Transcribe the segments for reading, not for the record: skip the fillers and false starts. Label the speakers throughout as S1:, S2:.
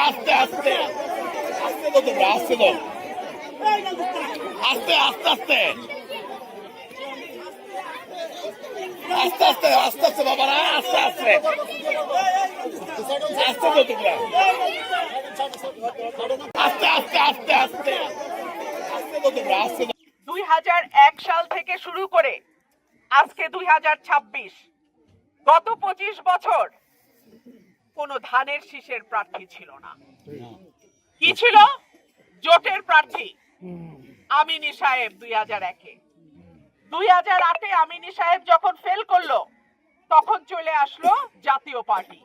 S1: আস্তে আস্তে আস্তে তো তোমরা আস্তে তো আস্তে আস্তে আস্তে আস্তে আস্তে আস্তে আস্তে বাবারা আস্তে আস্তে আস্তে তো তোমরা আস্তে আস্তে আস্তে আস্তে আস্তে তো তোমরা আস্তে
S2: 2001 সাল থেকে শুরু করে আজকে 2026 গত 25 বছর কোন ধানের শীষের প্রার্থী ছিল না। কি ছিল? জোটের প্রার্থী আমিনী সাহেব 2001-এ। 2008-এ আমিনী সাহেব যখন ফেল করলো তখন চলে আসলো জাতীয় পার্টি।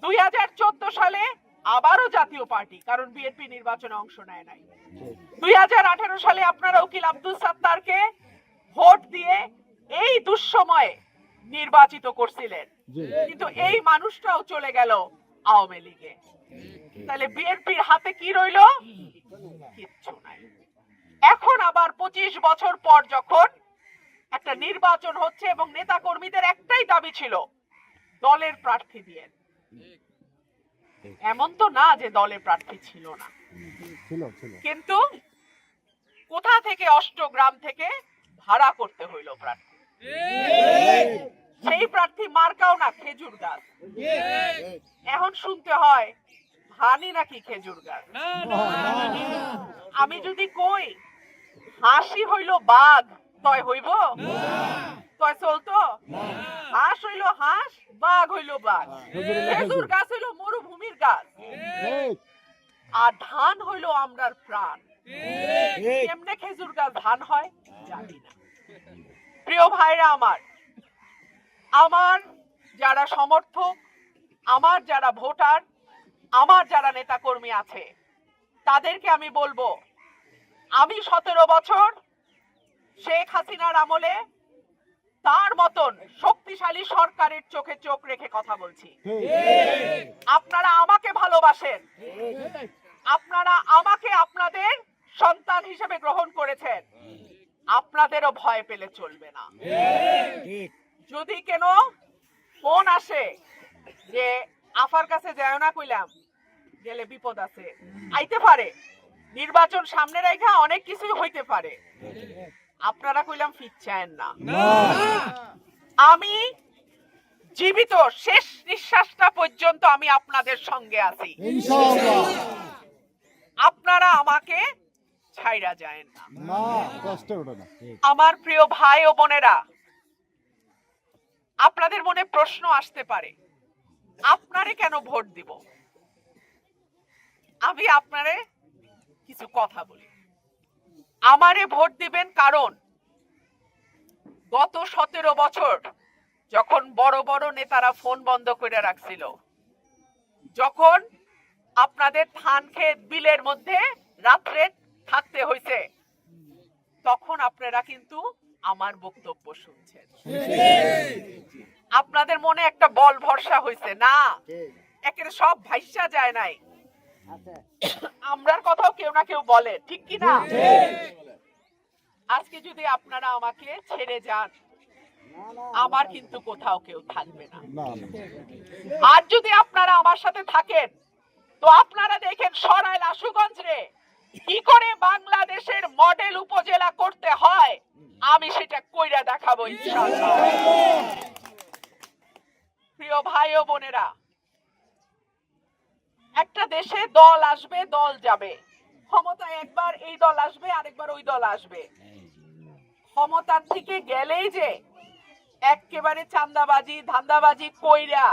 S2: 2014 সালে আবারও জাতীয় পার্টি, কারণ বিএনপি নির্বাচনে অংশ নেয় নাই। 2018 সালে আপনারা উকিল আব্দুল সাত্তারকে ভোট দিয়ে এই দুঃসময়ে নির্বাচিত করছিলেন, কিন্তু এই মানুষটাও চলে গেল আওয়ামী লীগে। তাহলে বিএনপির হাতে কি রইল? কিচ্ছু নাই। এখন আবার 25 বছর পর যখন একটা নির্বাচন হচ্ছে এবং নেতা কর্মীদের একটাই দাবি ছিল দলের প্রার্থী দিয়ে, এমন তো না যে দলের প্রার্থী ছিল না, কিন্তু কোথা থেকে অষ্টগ্রাম থেকে ভাড়া করতে হইল প্রার্থী। সেই প্রার্থী মার্কাও না, খেজুর গাছ। এখন শুনতে হয় ধানই নাকি খেজুর গাছ। আমি যদি কই হাসি হইল বাঘ, তয় হইব? তয় চলতো? হাঁস হইল হাঁস, বাঘ হইল বাঘ। খেজুর গাছ হইল মরুভূমির গাছ, আর ধান হইল আমরার প্রাণ। কেমনে খেজুর গাছ ধান হয় জানি না। প্রিয় ভাইরা আমার, আমার যারা সমর্থক, আমার যারা ভোটার, আমার যারা নেতা কর্মী আছে, তাদেরকে আমি বলবো, আমি 17 বছর শেখ হাসিনার আমলে তার মতন শক্তিশালী সরকারের চোখে চোখ রেখে কথা বলছি। আপনারা আমাকে ভালোবাসেন, আপনারা আমাকে আপনাদের সন্তান হিসেবে গ্রহণ করেছেন, আপনাদেরও ভয় পেলে চলবে না। যদি কেন ফোন আসে যে আফার কাছে যায় না, কইলাম গেলে বিপদ আছে, আইতে পারে, নির্বাচন সামনে রেখা অনেক কিছুই হইতে পারে, আপনারা কইলাম ফিরছেন না। আমি জীবিত শেষ নিঃশ্বাসটা পর্যন্ত আমি আপনাদের সঙ্গে আছি, আপনারা আমাকে ছাইরা যায় না। আমার প্রিয় ভাই ও বোনেরা, আপনাদের মনে প্রশ্ন আসতে পারে আপনারে কেন ভোট দিব। আমি আপনারে কিছু কথা বলি। আমারে ভোট দিবেন কারণ গত 17 বছর যখন বড় বড় নেতারা ফোন বন্ধ করে রাখছিল, যখন আপনাদের ধান ক্ষেত বিলের মধ্যে রাত্রে থাকতে হয়েছে, তখন আপনারা কিন্তু আমার বক্তব্য শুনছেন। আপনাদের মনে একটা বল ভরসা হয়েছে না, একেবারে সব ভাইসা যায় নাই, আমরার কথাও কেউ না কেউ বলে, ঠিক কি না? আজকে যদি আপনারা আমাকে ছেড়ে যান, আমার কিন্তু কোথাও কেউ থাকবে না। আর যদি আপনারা আমার সাথে থাকেন, তো আপনারা দেখেন সরাইল আশুগঞ্জ রে কি করে বাংলাদেশের মডেল উপজেলা করতে হয়, আমি সেটা কইরা দেখাবো ইনশাআল্লাহ। প্রিয় ভাই ও বোনেরা, একটা দেশে দল আসবে, দল যাবে, ক্ষমতায় একবার এই দল আসবে, আরেকবার ওই দল আসবে। ক্ষমতার থেকে গেলেই যে একেবারে চাঁদাবাজি ধান্দাবাজি কইরা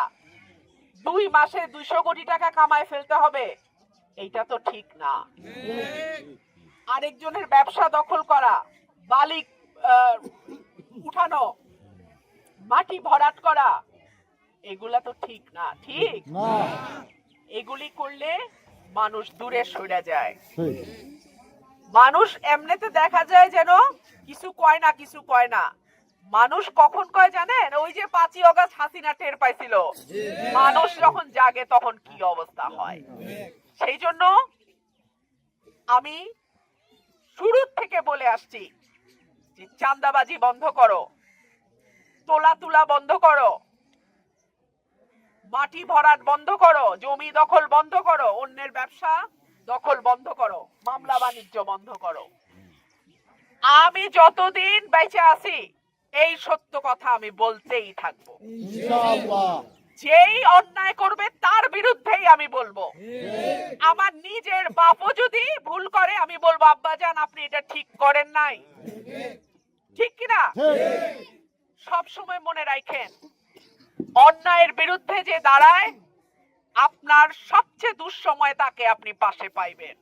S2: 2 মাসে 200 কোটি টাকা কামায় ফেলতে হবে, এইটা তো ঠিক না। আরেকজনের ব্যবসা দখল করা, বালি উঠানো, মাটি ভরাট করা, এগুলা তো ঠিক না। ঠিক এগুলি করলে মানুষ দূরে সরে যায়। মানুষ এমনিতে দেখা যায় যেন কিছু কয় না, কিছু কয় না। মানুষ কখন কয় জানেন? ওই যে 5ই আগস্ট হাসিনা টের পাইছিল, মানুষ যখন জাগে তখন কি অবস্থা হয়। সেই জন্য আমি শুরু থেকে বলে আসছি যে চাঁদাবাজি বন্ধ করো, তোলা তুলা বন্ধ করো, মাটি ভরাট বন্ধ করো, জমি দখল বন্ধ করো, অন্যের ব্যবসা দখল বন্ধ করো, মামলা বাণিজ্য বন্ধ করো। আমি যতদিন বেঁচে আছি এই সত্য কথা আমি বলতেই থাকবো। যেই অন্যায় করবে তার বিরুদ্ধেই আমি বলবো। আমার নিজের বাপও যদি ভুল করে আমি বলবো আব্বাজান আপনি এটা ঠিক করেন নাই, ঠিক কিনা? সব সময় মনে রাখেন, অন্যায়ের বিরুদ্ধে যে দাঁড়ায় আপনার সবচেয়ে দুঃসময় তাকে আপনি পাশে পাইবেন।